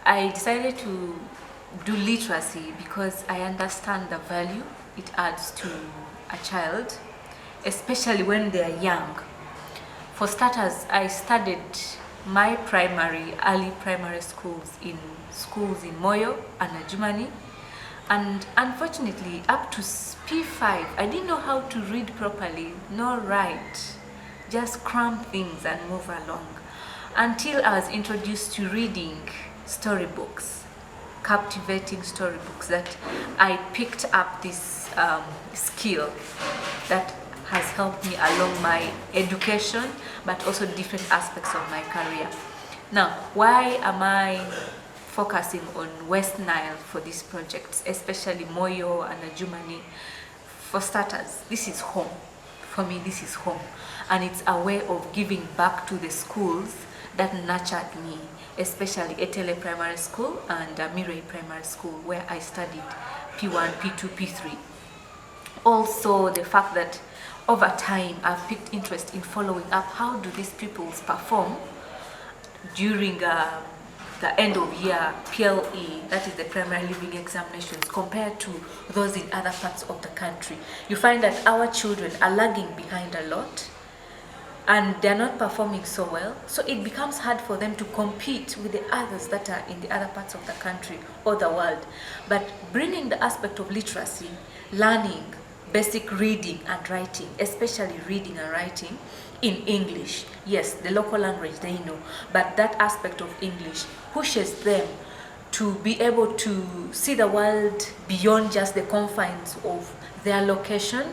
I decided to do literacy because I understand the value it adds to a child, especially when they are young. For starters, I studied my early primary schools in Moyo and Adjumani, and unfortunately up to P5 I didn't know how to read properly, nor write, just cram things and move along, until I was introduced to reading storybooks, captivating storybooks, that I picked up this skill that has helped me along my education, but also different aspects of my career. Now, why am I focusing on West Nile for these projects, especially Moyo and Adjumani? For starters, this is home. For me, this is home. And it's a way of giving back to the schools that nurtured me, especially Etele Primary School and Mirei Primary School, where I studied P1, P2, P3. Also, the fact that over time I've picked interest in following up how do these pupils perform during the end of year PLE, that is the primary living examinations, compared to those in other parts of the country. You find that our children are lagging behind a lot and they're not performing so well, so it becomes hard for them to compete with the others that are in the other parts of the country or the world. But bringing the aspect of literacy, learning basic reading and writing, especially reading and writing in English. Yes, the local language they know, but that aspect of English pushes them to be able to see the world beyond just the confines of their location,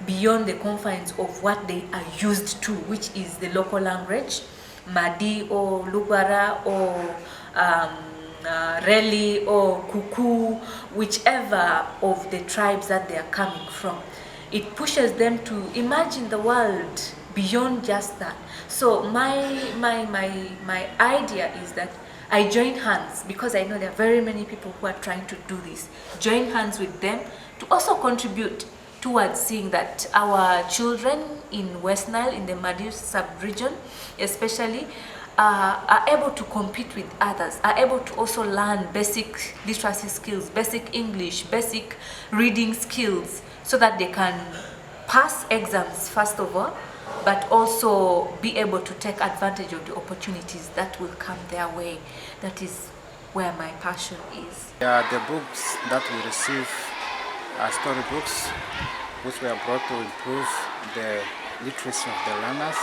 beyond the confines of what they are used to, which is the local language, Madi or Lugara or Reli or Kuku, whichever of the tribes that they are coming from. It pushes them to imagine the world beyond just that. So my idea is that I join hands, because I know there are very many people who are trying to do this, join hands with them to also contribute towards seeing that our children in West Nile, in the MADI Sub Region especially, are able to compete with others, are able to also learn basic literacy skills, basic English, basic reading skills, so that they can pass exams first of all, but also be able to take advantage of the opportunities that will come their way. That is where my passion is. The books that we receive are storybooks, which were brought to improve the literacy of the learners,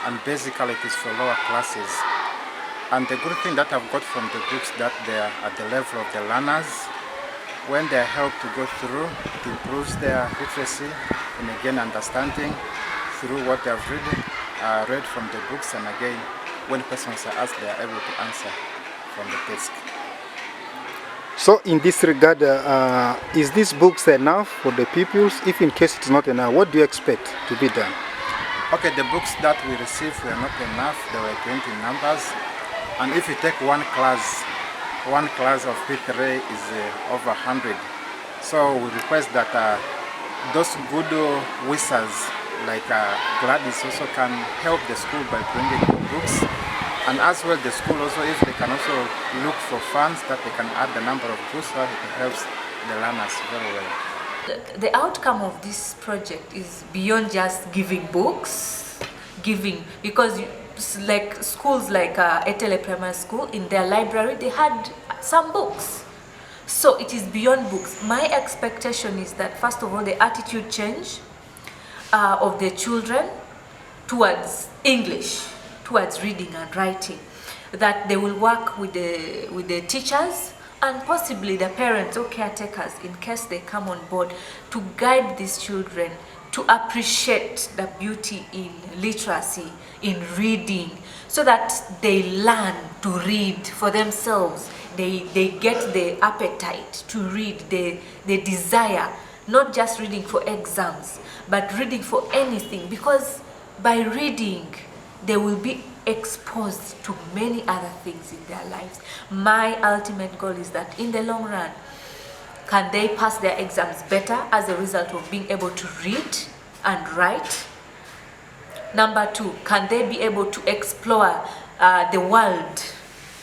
and basically it is for lower classes. And the good thing that I've got from the books, that they are at the level of the learners. When they are helped to go through, it improves their literacy and again understanding through what they have read from the books, and again when questions are asked they are able to answer from the text. So in this regard, is these books enough for the pupils? If in case it's not enough, what do you expect to be done? Okay, the books that we received were not enough. There were 20 numbers, and if you take one class of P3 is over 100. So we request that those good wizards like Gladys also can help the school by bringing books, and as well the school also, if they can also look for funds that they can add the number of books, so it helps the learners very well. The outcome of this project is beyond just giving books, because like schools like Etele Primary School, in their library they had some books. So it is beyond books. My expectation is that first of all the attitude change of the children towards English, towards reading and writing, that they will work with the teachers and possibly the parents or caretakers in case they come on board, to guide these children to appreciate the beauty in literacy, in reading, so that they learn to read for themselves. They get the appetite to read, they desire not just reading for exams, but reading for anything, because by reading they will be exposed to many other things in their lives. My ultimate goal is that in the long run, can they pass their exams better as a result of being able to read and write? Number two, can they be able to explore the world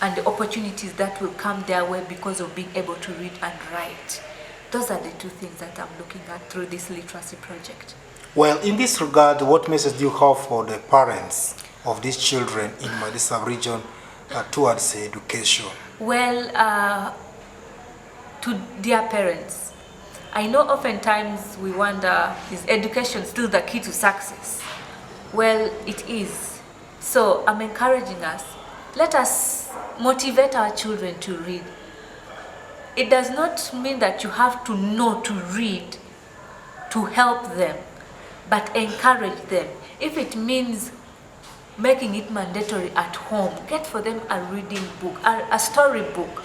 and the opportunities that will come their way because of being able to read and write. Those are the two things that I'm looking at through this literacy project. Well, in this regard, what message do you have for the parents of these children in MADI SUB region towards education? Well, to their parents, I know oftentimes we wonder, is education still the key to success? Well, it is. So I'm encouraging us, let us motivate our children to read. It does not mean that you have to know to read to help them, but encourage them. If it means making it mandatory at home, get for them a reading book, a story book,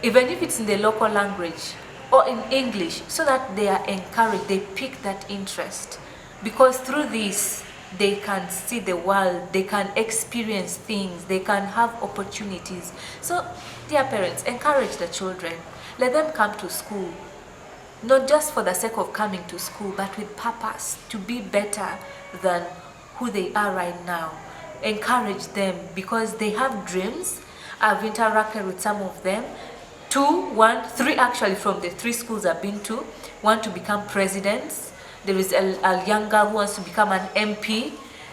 even if it's in the local language or in English, so that they are encouraged, they pick that interest. Because through this, they can see the world, they can experience things, they can have opportunities. So, dear parents, encourage the children. Let them come to school, not just for the sake of coming to school, but with purpose, to be better than who they are right now. Encourage them because they have dreams. I've interacted with some of them. Three actually from the 3 schools I've been to, want to become presidents. There is a young girl who wants to become an MP.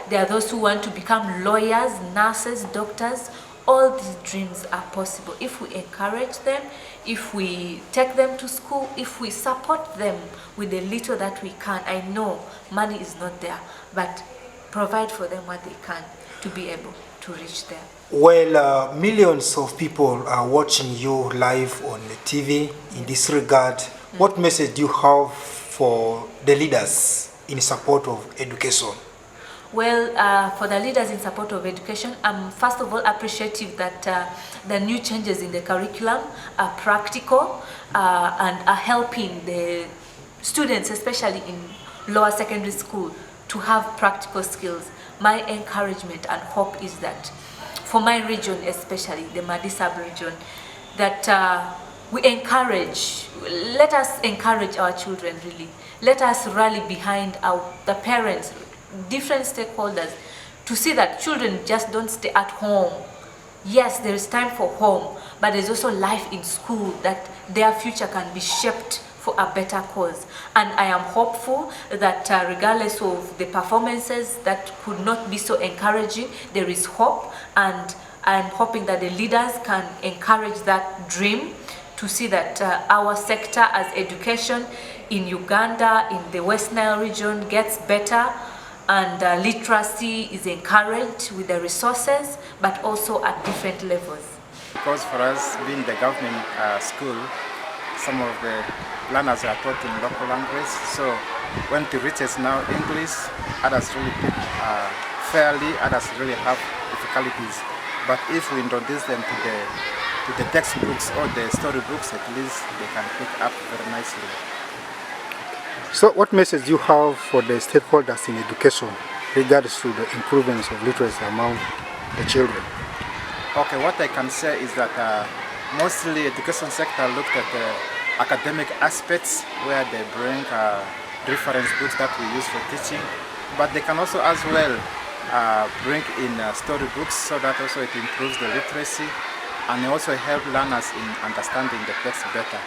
There are those who want to become lawyers, nurses, doctors. All these dreams are possible if we encourage them, if we take them to school, if we support them with the little that we can. I know money is not there, but provide for them what they can to be able to reach there. Well, millions of people are watching you live on the TV. In this regard, what message do you have for the leaders in support of education? Well, for the leaders in support of education, I'm first of all appreciative that the new changes in the curriculum are practical and are helping the students, especially in lower secondary school, to have practical skills. My encouragement and hope is that for my region, especially the MADI SUB region, that we encourage, let us encourage our children really. Let us rally behind the parents, different stakeholders, to see that children just don't stay at home. Yes, there is time for home, but there's also life in school, that their future can be shaped for a better cause. And I am hopeful that regardless of the performances that could not be so encouraging, there is hope, and I'm hoping that the leaders can encourage that dream to see that our sector as education in Uganda, in the West Nile region, gets better, and literacy is encouraged with the resources, but also at different levels. Because for us, being the government school, some of the learners are taught in local language, so when it reaches now English, others really pick fairly, others really have difficulties. But if we introduce them to the textbooks or the storybooks, at least they can pick up very nicely. So what message do you have for the stakeholders in education regards to the improvements of literacy among the children? Okay, what I can say is that mostly education sector looked at the academic aspects where they bring reference books that we use for teaching, but they can also as well bring in storybooks, so that also it improves the literacy and also help learners in understanding the text better.